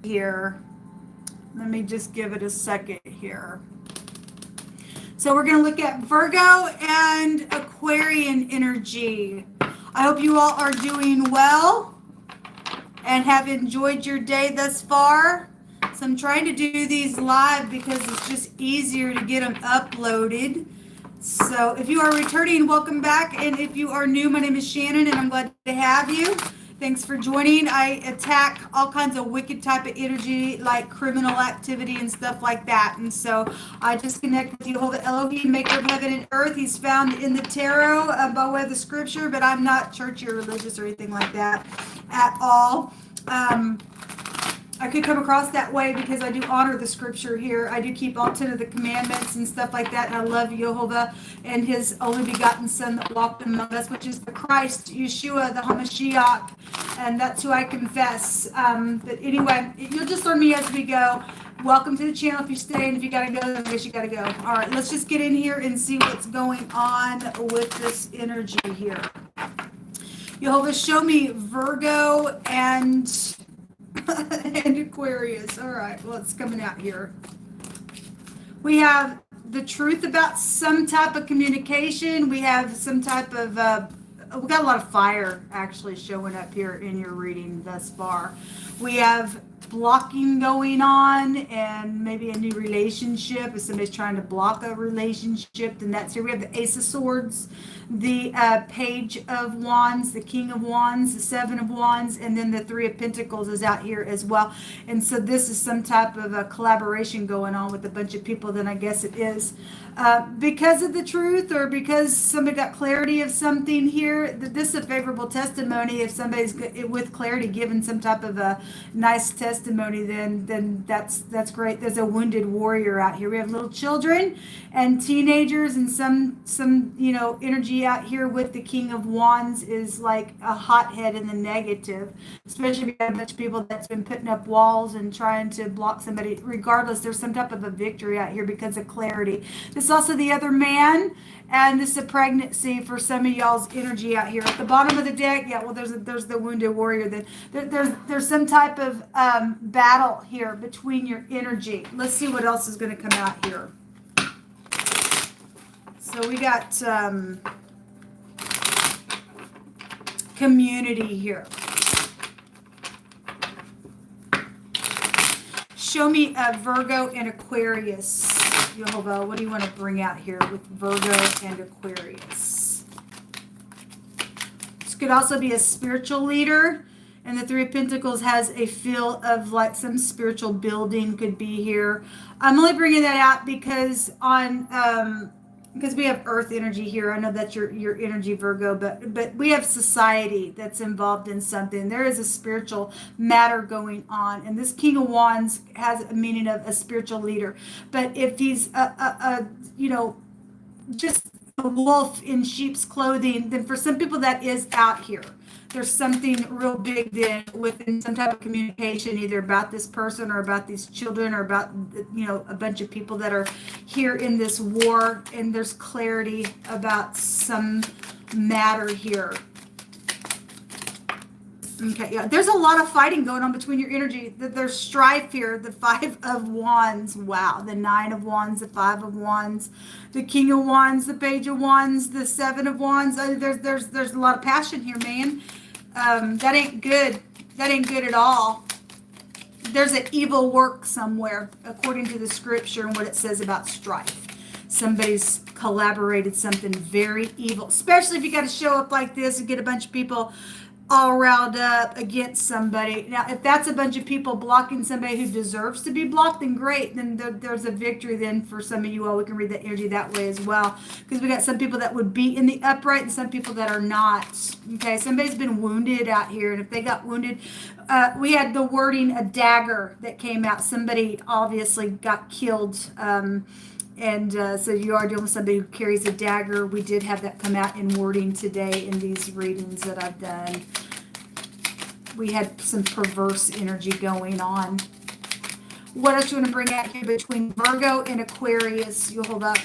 here. Let me just give it a second here. So we're going to look at Virgo and Aquarian energy. I hope you all are doing well and have enjoyed your day thus far. So I'm trying to do these live because it's just easier to get them uploaded. So if you are returning, welcome back. And if you are new, my name is Shannon and I'm glad to have you. Thanks for joining. I attack all kinds of wicked type of energy like criminal activity and stuff like that. And so I just connect with Jehovah Elohim, maker of heaven and earth. He's found in the tarot by way of the scripture, but I'm not churchy or religious or anything like that at all. I could come across that way because I do honor the scripture here. I do keep all 10 of the commandments and stuff like that. And I love Jehovah and his only begotten son that walked among us, which is the Christ, Yeshua, the HaMashiach. And that's who I confess. But anyway, you'll just learn me as we go. Welcome to the channel if you stay. And if you got to go, then I guess you got to go. All right, let's just get in here and see what's going on with this energy here. Jehovah, show me Virgo and Aquarius. All right, well, it's coming out here. We have the truth about some type of communication. We have some type of, we got a lot of fire actually showing up here in your reading thus far. We have blocking going on and maybe a new relationship. If somebody's trying to block a relationship, then that's here. We have the Ace of Swords, the Page of Wands, the King of Wands, the Seven of Wands, and then the Three of Pentacles is out here as well. And so this is some type of a collaboration going on with a bunch of people, then I guess it is. Because of the truth or because somebody got clarity of something here, this is a favorable testimony. If somebody's with clarity given some type of a nice testimony, then that's great. There's a wounded warrior out here. We have little children and teenagers and some energy out here with the King of Wands is like a hothead in the negative, especially if you have a bunch of people that's been putting up walls and trying to block somebody. Regardless, there's some type of a victory out here because of clarity. This is also the other man, and this is a pregnancy for some of y'all's energy out here. At the bottom of the deck, yeah, well, there's the wounded warrior. Then there's some type of battle here between your energy. Let's see what else is going to come out here. So we got community here. Show me Virgo and Aquarius. Jehovah, what do you want to bring out here with Virgo and Aquarius? This could also be a spiritual leader. And the Three of Pentacles has a feel of like some spiritual building could be here. I'm only bringing that out because because we have earth energy here. I know that's your energy, Virgo, but we have society that's involved in something. There is a spiritual matter going on. And this King of Wands has a meaning of a spiritual leader. But if he's just a wolf in sheep's clothing, then for some people that is out here. There's something real big then within some type of communication, either about this person or about these children or about, a bunch of people that are here in this war, and there's clarity about some matter here. Okay, yeah, there's a lot of fighting going on between your energy. There's strife here. The Five of Wands, wow. The Nine of Wands, the Five of Wands, the King of Wands, the Page of Wands, the Seven of Wands. There's a lot of passion here, man. That ain't good. That ain't good at all. There's an evil work somewhere, according to the scripture and what it says about strife. Somebody's collaborated something very evil, especially if you got to show up like this and get a bunch of people all riled up against somebody. Now, if that's a bunch of people blocking somebody who deserves to be blocked, then great. Then there's a victory then for some of you all. We can read that energy that way as well. Because we got some people that would be in the upright and some people that are not. Okay, somebody's been wounded out here. And if they got wounded, we had the wording, a dagger that came out. Somebody obviously got killed. So you are dealing with somebody who carries a dagger. We did have that come out in wording today in these readings that I've done. We had some perverse energy going on. What else you want to bring out here between Virgo and Aquarius? You'll hold up.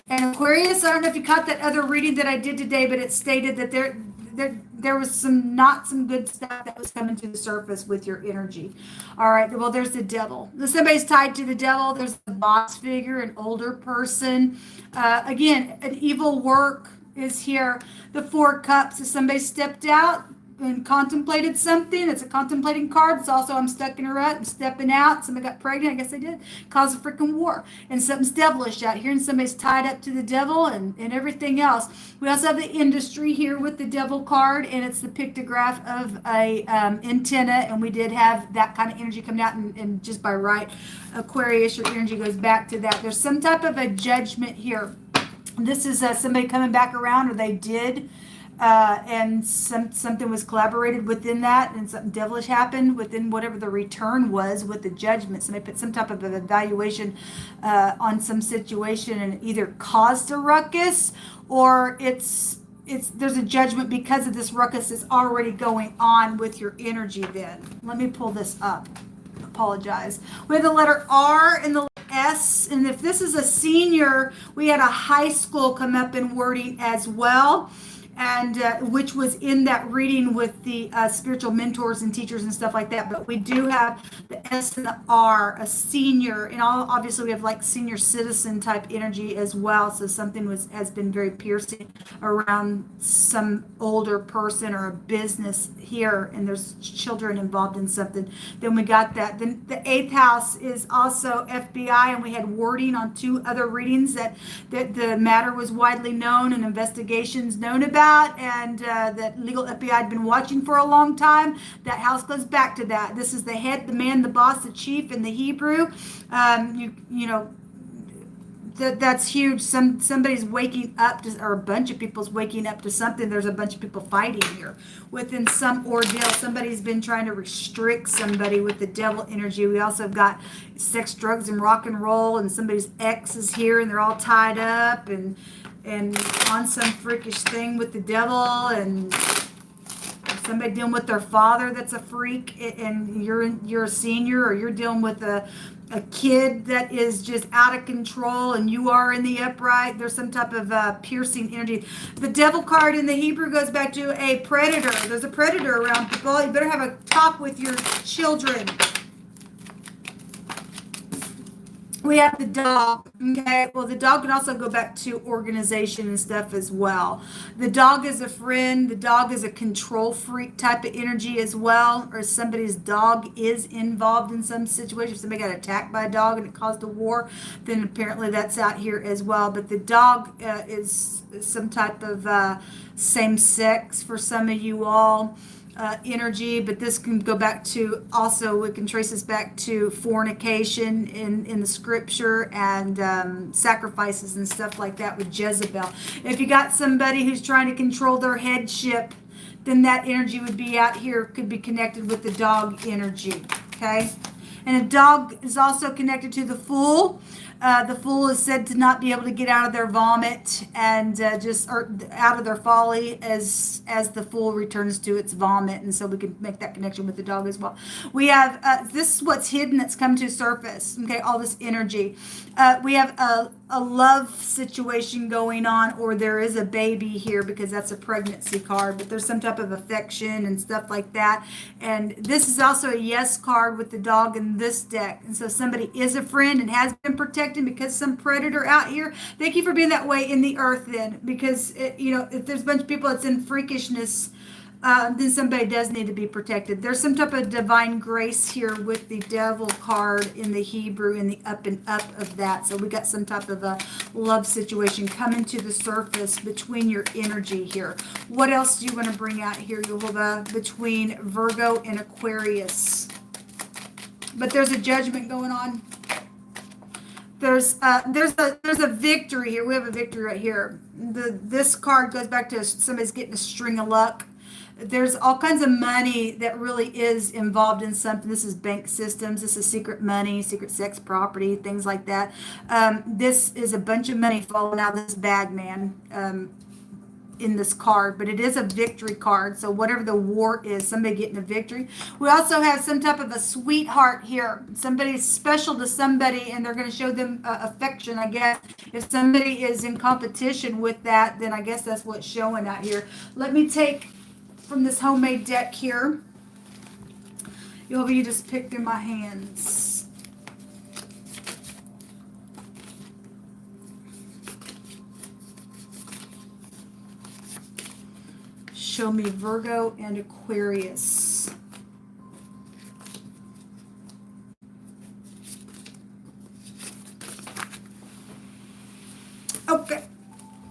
And Aquarius, I don't know if you caught that other reading that I did today, but it stated that there was some good stuff that was coming to the surface with your energy. All right. Well, there's the devil. Somebody's tied to the devil. There's the boss figure, an older person. Again, an evil work is here. The Four Cups. If somebody stepped out and contemplated something, it's a contemplating card. It's also, I'm stuck in a rut, I'm stepping out, somebody got pregnant, I guess they did, cause a freaking war, and something's devilish out here, and somebody's tied up to the devil and everything else. We also have the industry here with the devil card, and it's the pictograph of a antenna, and we did have that kind of energy coming out, and just by right, Aquarius, your energy goes back to that. There's some type of a judgment here. This is somebody coming back around, or they did, and something was collaborated within that, and something devilish happened within whatever the return was with the judgment. Somebody put some type of an evaluation on some situation, and either caused a ruckus, or there's a judgment because of this ruckus that's already going on with your energy. Then let me pull this up. Apologize. We have the letter R and the letter S, and if this is a senior, we had a high school come up in wording as well, and which was in that reading with the spiritual mentors and teachers and stuff like that. But we do have the S and the R, a senior, and obviously we have like senior citizen type energy as well. So something has been very piercing around some older person or a business here, and there's children involved in something. Then we got that. Then the 8th house is also FBI, and we had wording on 2 other readings that the matter was widely known and investigations known about, and that legal FBI had been watching for a long time. That house goes back to that. This is the head, the man, the boss, the chief in the Hebrew. That's huge. Somebody's waking up to, or a bunch of people's waking up to something. There's a bunch of people fighting here within some ordeal. Somebody's been trying to restrict somebody with the devil energy. We also have got sex, drugs, and rock and roll, and somebody's ex is here, and they're all tied up and on some freakish thing with the devil, and somebody dealing with their father that's a freak, and you're a senior, or you're dealing with a kid that is just out of control, and you are in the upright. There's some type of piercing energy. The devil card in the Hebrew goes back to a predator. There's a predator around people. You better have a talk with your children. We have the dog. Okay, well, the dog can also go back to organization and stuff as well. The dog is a friend. The dog is a control freak type of energy as well, or somebody's dog is involved in some situation. If somebody got attacked by a dog and it caused a war, then apparently that's out here as well. But the dog is some type of same sex for some of you all. Energy, but this can go back to, also we can trace this back to fornication in the scripture, and sacrifices and stuff like that with Jezebel. If you got somebody who's trying to control their headship, then that energy would be out here, could be connected with the dog energy. Okay, and a dog is also connected to the Fool. The Fool is said to not be able to get out of their vomit and or out of their folly as the Fool returns to its vomit, and so we can make that connection with the dog as well. We have this is what's hidden that's come to surface. Okay, all this energy. We have a love situation going on, or there is a baby here because that's a pregnancy card, but there's some type of affection and stuff like that. And this is also a yes card with the dog in this deck, and so somebody is a friend and has been protected because some predator out here. Thank you for being that way in the earth, then, because if there's a bunch of people that's in freakishness, then somebody does need to be protected. There's some type of divine grace here with the devil card in the Hebrew, in the up and up of that. So we got some type of a love situation coming to the surface between your energy here. What else do you want to bring out here, Yehovah, between Virgo and Aquarius? But there's a judgment going on. There's a victory here. We have a victory right here. This card goes back to somebody's getting a string of luck. There's all kinds of money that really is involved in something. This is bank systems. This is secret money, secret sex property, things like that. This is a bunch of money falling out of this bag, man, in this card. But it is a victory card. So whatever the war is, somebody getting a victory. We also have some type of a sweetheart here. Somebody's special to somebody, and they're going to show them affection, I guess. If somebody is in competition with that, then I guess that's what's showing out here. Let me take from this homemade deck here. You just pick through my hands. Show me Virgo and Aquarius. Okay.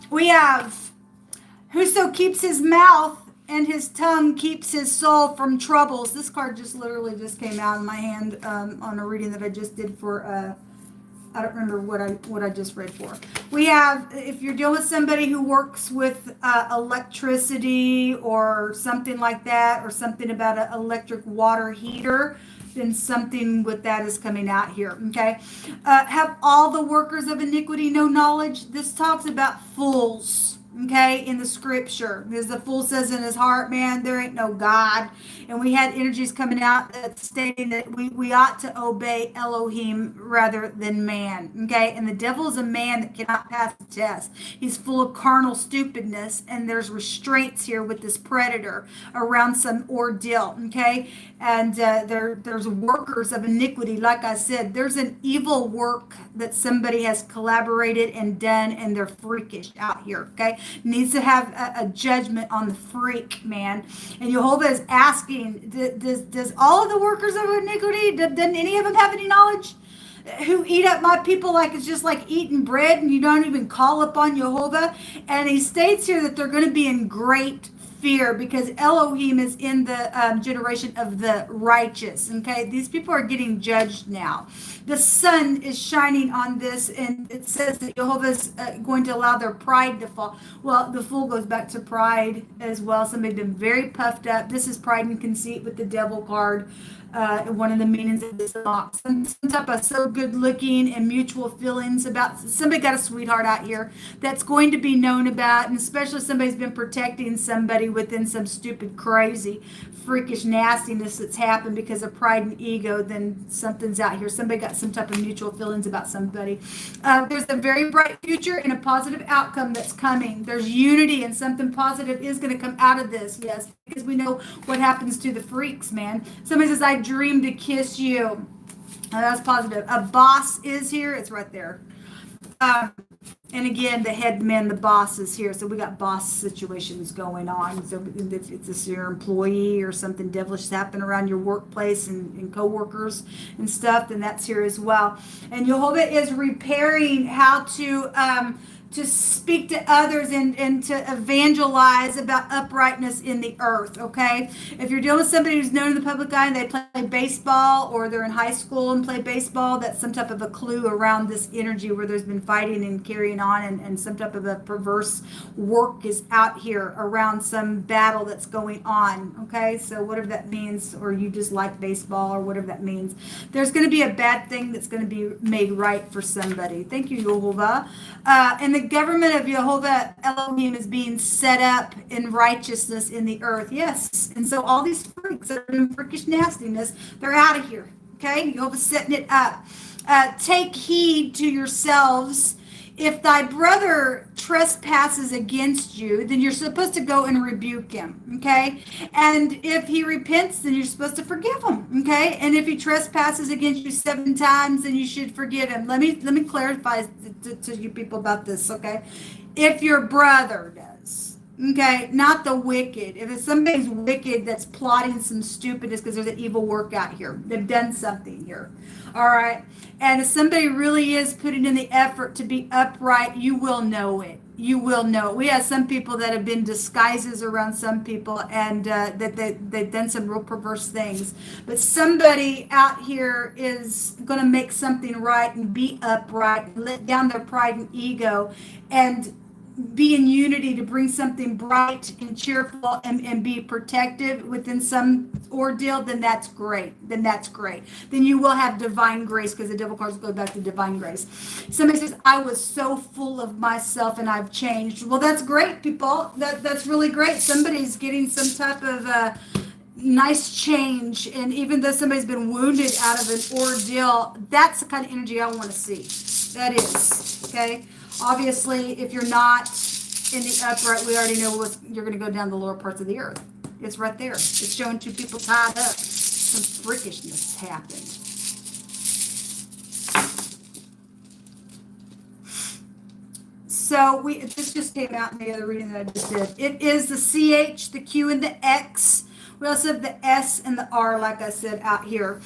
We have whoso keeps his mouth and his tongue keeps his soul from troubles. This card just literally just came out in my hand on a reading that I just did for I don't remember what I just read for. We have, if you're dealing with somebody who works with electricity or something like that, or something about an electric water heater, then something with that is coming out here, okay? Have all the workers of iniquity no knowledge? This talks about fools, okay, in the scripture. Because the fool says in his heart, man, there ain't no God. And we had energies coming out stating that we ought to obey Elohim rather than man, okay? And the devil is a man that cannot pass the test. He's full of carnal stupidness, and there's restraints here with this predator around some ordeal, okay? And there's workers of iniquity. Like I said, there's an evil work that somebody has collaborated and done, and they're freakish out here, okay? Needs to have a judgment on the freak, man. And Jehovah is asking, does all of the workers of iniquity, doesn't any of them have any knowledge? Who eat up my people like it's just like eating bread, and you don't even call upon Jehovah? And he states here that they're going to be in great fear because Elohim is in the generation of the righteous, okay? These people are getting judged now. The sun is shining on this, and it says that Jehovah's going to allow their pride to fall. Well, the fool goes back to pride as well. Somebody's been very puffed up. This is pride and conceit with the devil card. One of the meanings of this box. Some type of so good looking and mutual feelings about somebody got a sweetheart out here that's going to be known about, and especially if somebody's been protecting somebody within some stupid, crazy, freakish nastiness that's happened because of pride and ego, then something's out here. Somebody got some type of mutual feelings about somebody. There's a very bright future and a positive outcome that's coming. There's unity, and something positive is going to come out of this, yes, because we know what happens to the freaks, man. Somebody says, I dream to kiss you. That's positive. A boss is here. It's right there. And again, the head man, the boss is here. So we got boss situations going on. So if it's your employee or something devilish happening around your workplace and co-workers and stuff, then that's here as well. And Jehovah is repairing how to speak to others and to evangelize about uprightness in the earth, okay? If you're dealing with somebody who's known in the public eye and they play baseball, or they're in high school and play baseball, that's some type of a clue around this energy where there's been fighting and carrying on, and some type of a perverse work is out here around some battle that's going on, okay? So whatever that means, or you just like baseball or whatever that means, there's going to be a bad thing that's going to be made right for somebody. Thank you, Jehovah. And the government of Jehovah Elohim is being set up in righteousness in the earth. Yes. And so all these freaks that are in freakish nastiness, they're out of here. Okay? Jehovah's setting it up. Take heed to yourselves. If thy brother trespasses against you, then you're supposed to go and rebuke him, okay? And if he repents, then you're supposed to forgive him, okay? And if he trespasses against you 7 times, then you should forgive him. Let me clarify to you people about this, okay? If your brother does, okay, not the wicked. If it's somebody's wicked that's plotting some stupidness because there's an evil work out here, they've done something here. All right. And if somebody really is putting in the effort to be upright, you will know it. You will know it. We have some people that have been disguises around some people, and that they've done some real perverse things. But somebody out here is going to make something right and be upright, let down their pride and ego, and be in unity to bring something bright and cheerful and be protective within some ordeal, then that's great. Then you will have divine grace, because the devil cards go back to divine grace. Somebody says, I was so full of myself and I've changed. Well, that's great, people. That's really great. Somebody's getting some type of nice change, and even though somebody's been wounded out of an ordeal, that's the kind of energy I want to see. That is, okay? Obviously, if you're not in the upright, we already know you're going to go down the lower parts of the earth. It's right there. It's showing two people tied up. Some freakishness happened. So this just came out in the other reading that I just did. It is the CH, the Q, and the X. We also have the S and the R, like I said, out here.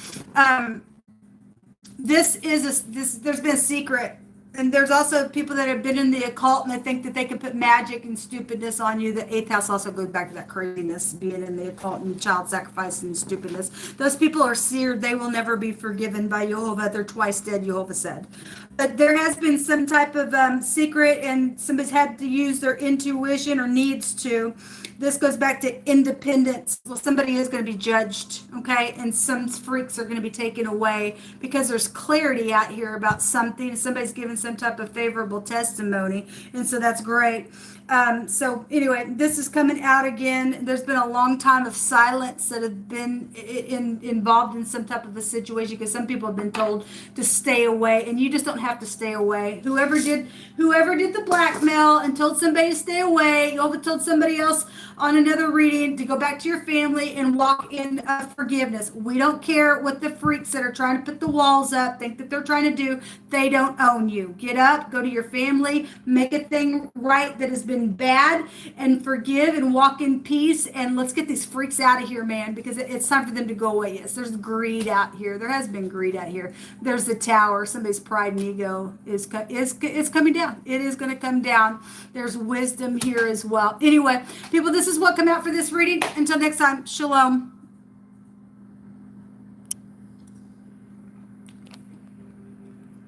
There's been a secret. And there's also people that have been in the occult and they think that they can put magic and stupidness on you. The eighth house also goes back to that craziness, being in the occult and child sacrifice and stupidness. Those people are seared. They will never be forgiven by Jehovah. They're twice dead, Jehovah said. But there has been some type of secret, and somebody's had to use their intuition or needs to. This goes back to independence. Well, somebody is going to be judged, okay? And some freaks are going to be taken away because there's clarity out here about something. Somebody's given some type of favorable testimony, and so that's great. So anyway, this is coming out again. There's been a long time of silence that have been involved in some type of a situation because some people have been told to stay away, and you just don't have to stay away. Whoever did the blackmail and told somebody to stay away, you over told somebody else on another reading to go back to your family and walk in forgiveness. We don't care what the freaks that are trying to put the walls up think that they're trying to do. They don't own you. Get up, go to your family, make a thing right that has been bad, and forgive and walk in peace. And let's get these freaks out of here, man, because it's time for them to go away. Yes, there's greed out here. There has been greed out here. There's the tower. Somebody's pride and ego is coming down. It is going to come down. There's wisdom here as well. Anyway, people, this is what come out for this reading. Until next time, shalom.